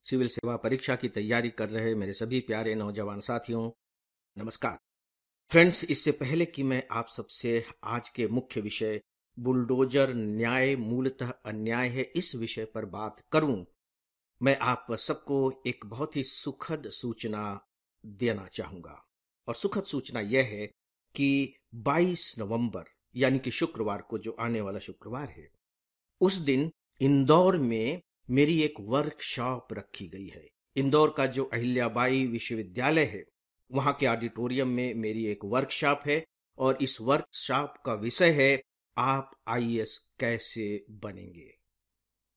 Civil सेवा परीक्षा की तैयारी कर रहे मेरे सभी प्यारे नौजवान साथियों, नमस्कार। फ्रेंड्स, इससे पहले कि मैं आप सबसे आज के मुख्य विषय बुलडोजर न्याय मूलतः अन्याय है इस विषय पर बात करूं, मैं आप सबको एक बहुत ही सुखद सूचना देना चाहूंगा। और सुखद सूचना यह है कि 22 नवंबर यानी कि शुक्रवार को, जो आने वाला शुक्रवार है, उस दिन इंदौर में मेरी एक वर्कशॉप रखी गई है। इंदौर का जो अहिल्याबाई विश्वविद्यालय है, वहां के ऑडिटोरियम में मेरी एक वर्कशॉप है और इस वर्कशॉप का विषय है आप आईएएस कैसे बनेंगे।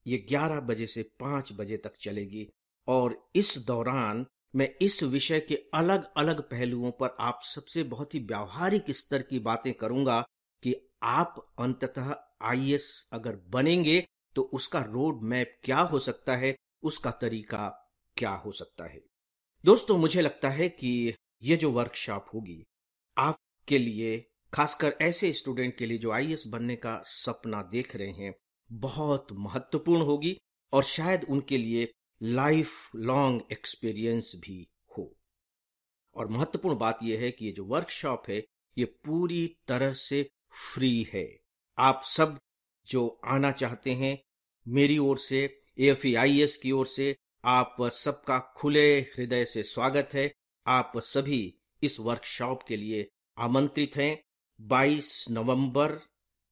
ये 11 बजे से 5 बजे तक चलेगी और इस दौरान मैं इस विषय के अलग अलग पहलुओं पर आप सबसे बहुत ही व्यावहारिक स्तर की बातें करूंगा कि आप अंततः आईएएस अगर बनेंगे तो उसका रोड मैप क्या हो सकता है, उसका तरीका क्या हो सकता है। दोस्तों, मुझे लगता है कि ये जो वर्कशॉप होगी आपके लिए, खासकर ऐसे स्टूडेंट के लिए जो आईएएस बनने का सपना देख रहे हैं, बहुत महत्वपूर्ण होगी और शायद उनके लिए लाइफ लॉन्ग एक्सपीरियंस भी हो। और महत्वपूर्ण बात यह है कि ये जो वर्कशॉप है ये पूरी तरह से फ्री है। आप सब जो आना चाहते हैं, मेरी ओर से, एएफआईएएस की ओर से आप सबका खुले हृदय से स्वागत है। आप सभी इस वर्कशॉप के लिए आमंत्रित हैं। 22 नवंबर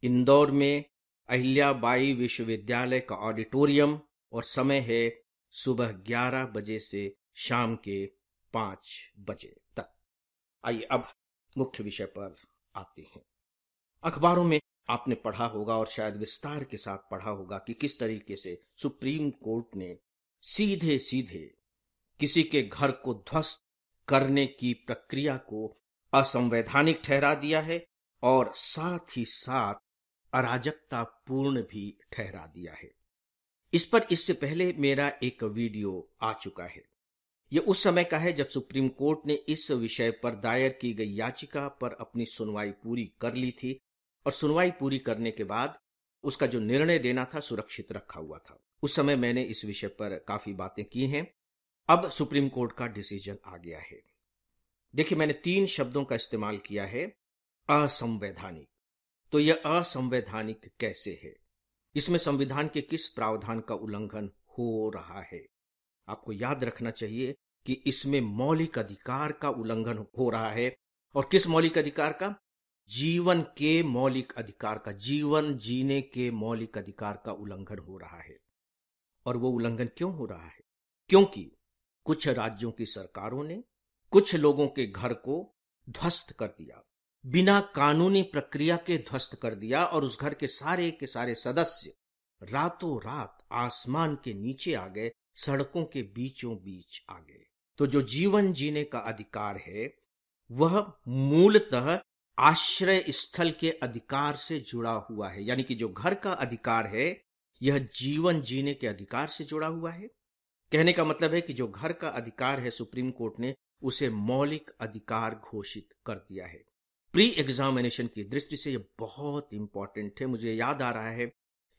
इंदौर में अहिल्याबाई विश्वविद्यालय का ऑडिटोरियम, और समय है सुबह 11 बजे से शाम के 5 बजे तक। आइए अब मुख्य विषय पर आते हैं। अखबारों में आपने पढ़ा होगा और शायद विस्तार के साथ पढ़ा होगा कि किस तरीके से सुप्रीम कोर्ट ने सीधे सीधे किसी के घर को ध्वस्त करने की प्रक्रिया को असंवैधानिक ठहरा दिया है और साथ ही साथ अराजकतापूर्ण भी ठहरा दिया है। इस पर इससे पहले मेरा एक वीडियो आ चुका है। यह उस समय का है जब सुप्रीम कोर्ट ने इस विषय पर दायर की गई याचिका पर अपनी सुनवाई पूरी कर ली थी और सुनवाई पूरी करने के बाद उसका जो निर्णय देना था सुरक्षित रखा हुआ था। उस समय मैंने इस विषय पर काफी बातें की हैं। अब सुप्रीम कोर्ट का डिसीजन आ गया है। देखिए, मैंने 3 शब्दों का इस्तेमाल किया है, असंवैधानिक। तो यह असंवैधानिक कैसे है? इसमें संविधान के किस प्रावधान का उल्लंघन हो रहा है? आपको याद रखना चाहिए कि इसमें मौलिक अधिकार का उल्लंघन हो रहा है। और किस मौलिक अधिकार का? जीवन के मौलिक अधिकार का, जीवन जीने के मौलिक अधिकार का उल्लंघन हो रहा है। और वो उल्लंघन क्यों हो रहा है? क्योंकि कुछ राज्यों की सरकारों ने कुछ लोगों के घर को ध्वस्त कर दिया, बिना कानूनी प्रक्रिया के ध्वस्त कर दिया, और उस घर के सारे सदस्य रातों रात आसमान के नीचे आ गए, सड़कों के बीचों बीच आ गए। तो जो जीवन जीने का अधिकार है वह मूलतः आश्रय स्थल के अधिकार से जुड़ा हुआ है। यानी कि जो घर का अधिकार है यह जीवन जीने के अधिकार से जुड़ा हुआ है। कहने का मतलब है कि जो घर का अधिकार है, सुप्रीम कोर्ट ने उसे मौलिक अधिकार घोषित कर दिया है। प्री एग्जामिनेशन की दृष्टि से यह बहुत इंपॉर्टेंट है। मुझे याद आ रहा है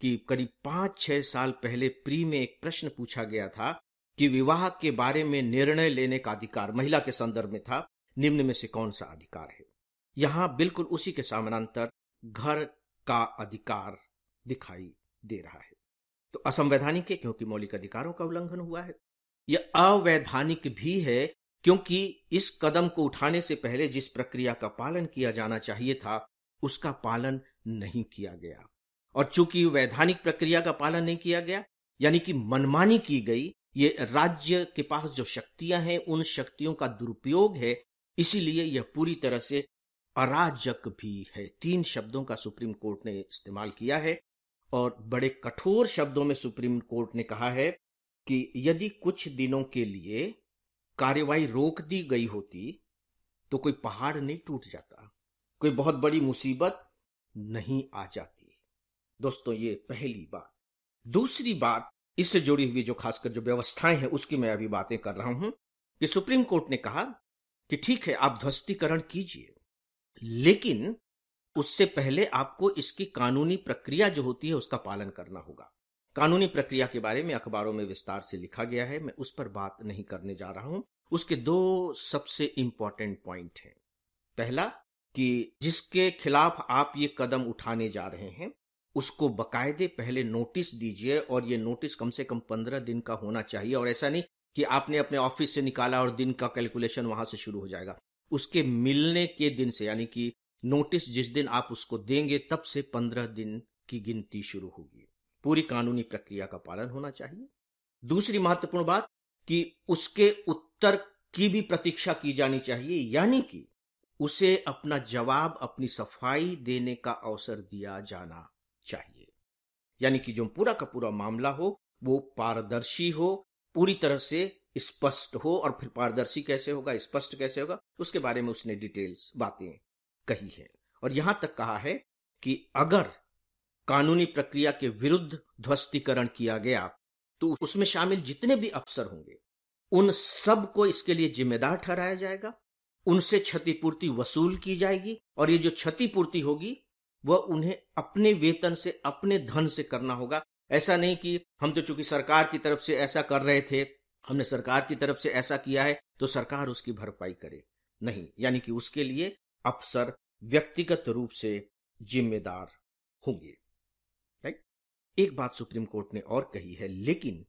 कि करीब 5-6 साल पहले प्री में एक प्रश्न पूछा गया था कि विवाह के बारे में निर्णय लेने का अधिकार महिला के संदर्भ में था, निम्न में से कौन सा अधिकार है? यहां बिल्कुल उसी के समानांतर घर का अधिकार दिखाई दे रहा है। तो असंवैधानिक है क्योंकि मौलिक अधिकारों का उल्लंघन हुआ है। यह अवैधानिक भी है क्योंकि इस कदम को उठाने से पहले जिस प्रक्रिया का पालन किया जाना चाहिए था उसका पालन नहीं किया गया। और चूंकि वैधानिक प्रक्रिया का पालन नहीं किया गया, यानी कि मनमानी की गई, ये राज्य के पास जो शक्तियां हैं उन शक्तियों का दुरुपयोग है, इसीलिए यह पूरी तरह से अराजक भी है। 3 शब्दों का सुप्रीम कोर्ट ने इस्तेमाल किया है और बड़े कठोर शब्दों में सुप्रीम कोर्ट ने कहा है कि यदि कुछ दिनों के लिए कार्यवाही रोक दी गई होती तो कोई पहाड़ नहीं टूट जाता, कोई बहुत बड़ी मुसीबत नहीं आ जाती। दोस्तों, ये पहली बात। दूसरी बात, इससे जुड़ी हुई जो खासकर जो व्यवस्थाएं हैं उसकी मैं अभी बातें कर रहा हूं कि सुप्रीम कोर्ट ने कहा कि ठीक है, आप ध्वस्तीकरण कीजिए, लेकिन उससे पहले आपको इसकी कानूनी प्रक्रिया जो होती है उसका पालन करना होगा। कानूनी प्रक्रिया के बारे में अखबारों में विस्तार से लिखा गया है, मैं उस पर बात नहीं करने जा रहा हूं। उसके दो सबसे इंपॉर्टेंट पॉइंट हैं। पहला कि जिसके खिलाफ आप ये कदम उठाने जा रहे हैं उसको बकायदे पहले नोटिस दीजिए, और ये नोटिस कम से कम 15 दिन का होना चाहिए। और ऐसा नहीं कि आपने अपने ऑफिस से निकाला और दिन का कैलकुलेशन वहां से शुरू हो जाएगा। उसके मिलने के दिन से, यानी कि नोटिस जिस दिन आप उसको देंगे तब से 15 दिन की गिनती शुरू होगी। पूरी कानूनी प्रक्रिया का पालन होना चाहिए। दूसरी महत्वपूर्ण बात कि उसके उत्तर की भी प्रतीक्षा की जानी चाहिए, यानी कि उसे अपना जवाब, अपनी सफाई देने का अवसर दिया जाना चाहिए। यानी कि जो पूरा का पूरा मामला हो वो पारदर्शी हो, पूरी तरह से स्पष्ट हो। और फिर पारदर्शी कैसे होगा, स्पष्ट कैसे होगा, उसके बारे में उसने डिटेल्स बातें कही है। और यहां तक कहा है कि अगर कानूनी प्रक्रिया के विरुद्ध ध्वस्तीकरण किया गया तो उसमें शामिल जितने भी अफसर होंगे उन सब को इसके लिए जिम्मेदार ठहराया जाएगा, उनसे क्षतिपूर्ति वसूल की जाएगी। और ये जो क्षतिपूर्ति होगी वह उन्हें अपने वेतन से, अपने धन से करना होगा। ऐसा नहीं कि हम तो चूंकि सरकार की तरफ से ऐसा कर रहे थे, हमने सरकार की तरफ से ऐसा किया है तो सरकार उसकी भरपाई करे। नहीं, यानी कि उसके लिए अफसर व्यक्तिगत रूप से जिम्मेदार होंगे। राइट। एक बात सुप्रीम कोर्ट ने और कही है, लेकिन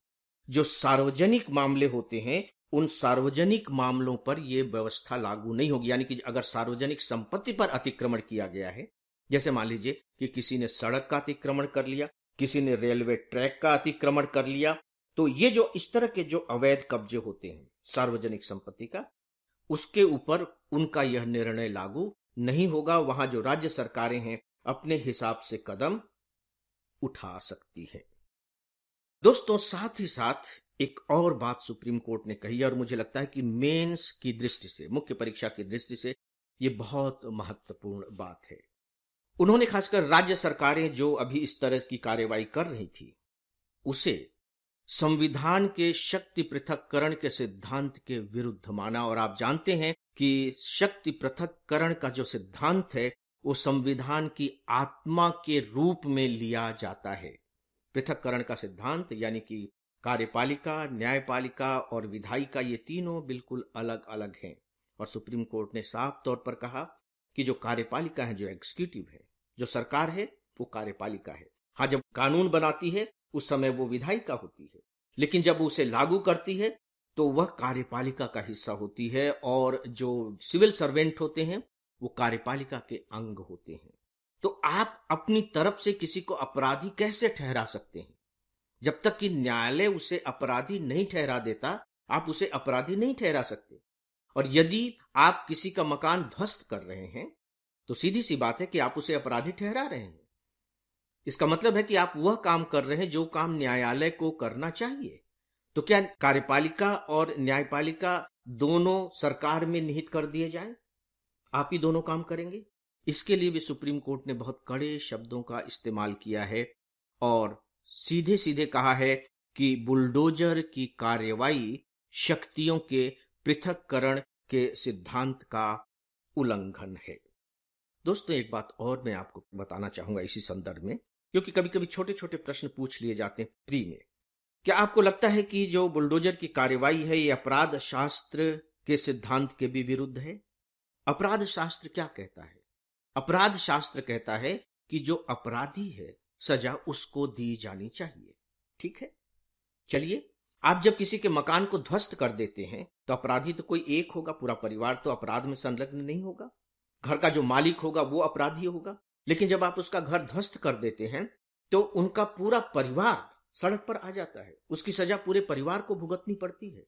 जो सार्वजनिक मामले होते हैं उन सार्वजनिक मामलों पर यह व्यवस्था लागू नहीं होगी। यानी कि अगर सार्वजनिक संपत्ति पर अतिक्रमण किया गया है, जैसे मान लीजिए कि किसी ने सड़क का अतिक्रमण कर लिया, किसी ने रेलवे ट्रैक का अतिक्रमण कर लिया, तो ये जो इस तरह के जो अवैध कब्जे होते हैं सार्वजनिक संपत्ति का, उसके ऊपर उनका यह निर्णय लागू नहीं होगा। वहां जो राज्य सरकारें हैं अपने हिसाब से कदम उठा सकती है। दोस्तों, साथ ही साथ एक और बात सुप्रीम कोर्ट ने कही, और मुझे लगता है कि मेंस की दृष्टि से, मुख्य परीक्षा की दृष्टि से यह बहुत महत्वपूर्ण बात है। उन्होंने खासकर राज्य सरकारें जो अभी इस तरह की कार्रवाई कर रही थी उसे संविधान के शक्ति पृथक्करण के सिद्धांत के विरुद्ध माना। और आप जानते हैं कि शक्ति पृथक्करण का जो सिद्धांत है वो संविधान की आत्मा के रूप में लिया जाता है। पृथक्करण का सिद्धांत यानी कि कार्यपालिका, न्यायपालिका और विधायिका, ये तीनों बिल्कुल अलग अलग हैं। और सुप्रीम कोर्ट ने साफ तौर पर कहा कि जो कार्यपालिका है, जो एग्जीक्यूटिव है, जो सरकार है, वो कार्यपालिका है। हाँ, जब कानून बनाती है उस समय वो विधायिका होती है, लेकिन जब उसे लागू करती है तो वह कार्यपालिका का हिस्सा होती है। और जो सिविल सर्वेंट होते हैं वो कार्यपालिका के अंग होते हैं। तो आप अपनी तरफ से किसी को अपराधी कैसे ठहरा सकते हैं? जब तक कि न्यायालय उसे अपराधी नहीं ठहरा देता, आप उसे अपराधी नहीं ठहरा सकते। और यदि आप किसी का मकान ध्वस्त कर रहे हैं तो सीधी सी बात है कि आप उसे अपराधी ठहरा रहे हैं। इसका मतलब है कि आप वह काम कर रहे हैं जो काम न्यायालय को करना चाहिए। तो क्या कार्यपालिका और न्यायपालिका दोनों सरकार में निहित कर दिए जाएं? आप ही दोनों काम करेंगे? इसके लिए भी सुप्रीम कोर्ट ने बहुत कड़े शब्दों का इस्तेमाल किया है और सीधे सीधे कहा है कि बुलडोजर की कार्रवाई शक्तियों के पृथक्करण के सिद्धांत का उल्लंघन है। दोस्तों, एक बात और मैं आपको बताना चाहूंगा इसी संदर्भ में, क्योंकि कभी कभी छोटे छोटे प्रश्न पूछ लिए जाते हैं प्री में। क्या आपको लगता है कि जो बुलडोजर की कार्रवाई है ये अपराध शास्त्र के सिद्धांत के भी विरुद्ध है? अपराध शास्त्र क्या कहता है? अपराध शास्त्र कहता है कि जो अपराधी है सजा उसको दी जानी चाहिए। ठीक है, चलिए, आप जब किसी के मकान को ध्वस्त कर देते हैं तो अपराधी तो कोई एक होगा, पूरा परिवार तो अपराध में संलग्न नहीं होगा। घर का जो मालिक होगा वो अपराधी होगा। लेकिन जब आप उसका घर ध्वस्त कर देते हैं तो उनका पूरा परिवार सड़क पर आ जाता है, उसकी सजा पूरे परिवार को भुगतनी पड़ती है।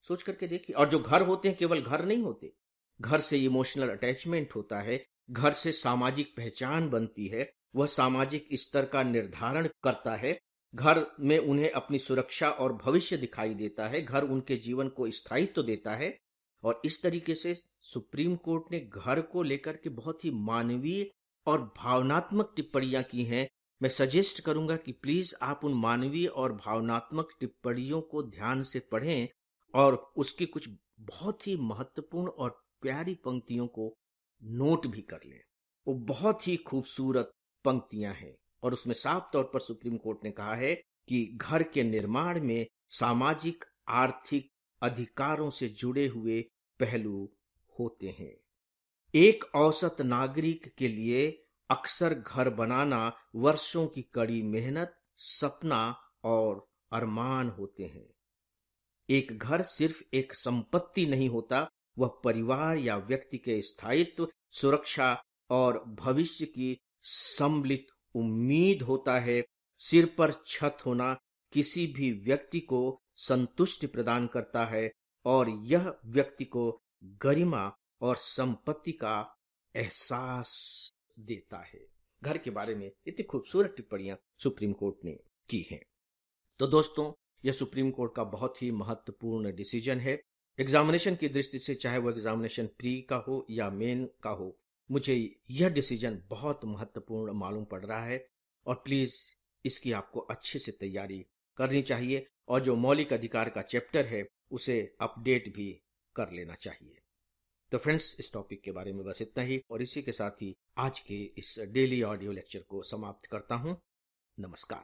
सोच करके देखिए। और जो घर होते हैं केवल घर नहीं होते, घर से इमोशनल अटैचमेंट होता है, घर से सामाजिक पहचान बनती है, वह सामाजिक स्तर का निर्धारण करता है, घर में उन्हें अपनी सुरक्षा और भविष्य दिखाई देता है, घर उनके जीवन को स्थायित्व देता है। और इस तरीके से सुप्रीम कोर्ट ने घर को लेकर के बहुत ही मानवीय और भावनात्मक टिप्पणियां की हैं। मैं सजेस्ट करूंगा कि प्लीज आप उन मानवीय और भावनात्मक टिप्पणियों को ध्यान से पढ़ें और उसकी कुछ बहुत ही महत्वपूर्ण और प्यारी पंक्तियों को नोट भी कर लें। वो बहुत ही खूबसूरत पंक्तियां हैं और उसमें साफ तौर पर सुप्रीम कोर्ट ने कहा है कि घर के निर्माण में सामाजिक आर्थिक अधिकारों से जुड़े हुए पहलू होते हैं। एक औसत नागरिक के लिए अक्सर घर बनाना वर्षों की कड़ी मेहनत, सपना और अरमान होते हैं। एक घर सिर्फ एक संपत्ति नहीं होता, वह परिवार या व्यक्ति के स्थायित्व, सुरक्षा और भविष्य की सम्मिलित उम्मीद होता है। सिर पर छत होना किसी भी व्यक्ति को संतुष्टि प्रदान करता है और यह व्यक्ति को गरिमा और संपत्ति का एहसास देता है। घर के बारे में इतनी खूबसूरत टिप्पणियां सुप्रीम कोर्ट ने की हैं। तो दोस्तों, यह सुप्रीम कोर्ट का बहुत ही महत्वपूर्ण डिसीजन है। एग्जामिनेशन की दृष्टि से, चाहे वो एग्जामिनेशन प्री का हो या मेन का हो, मुझे यह डिसीजन बहुत महत्वपूर्ण मालूम पड़ रहा है और प्लीज इसकी आपको अच्छे से तैयारी करनी चाहिए और जो मौलिक अधिकार का चैप्टर है उसे अपडेट भी कर लेना चाहिए। तो फ्रेंड्स, इस टॉपिक के बारे में बस इतना ही और इसी के साथ ही आज के इस डेली ऑडियो लेक्चर को समाप्त करता हूं। नमस्कार।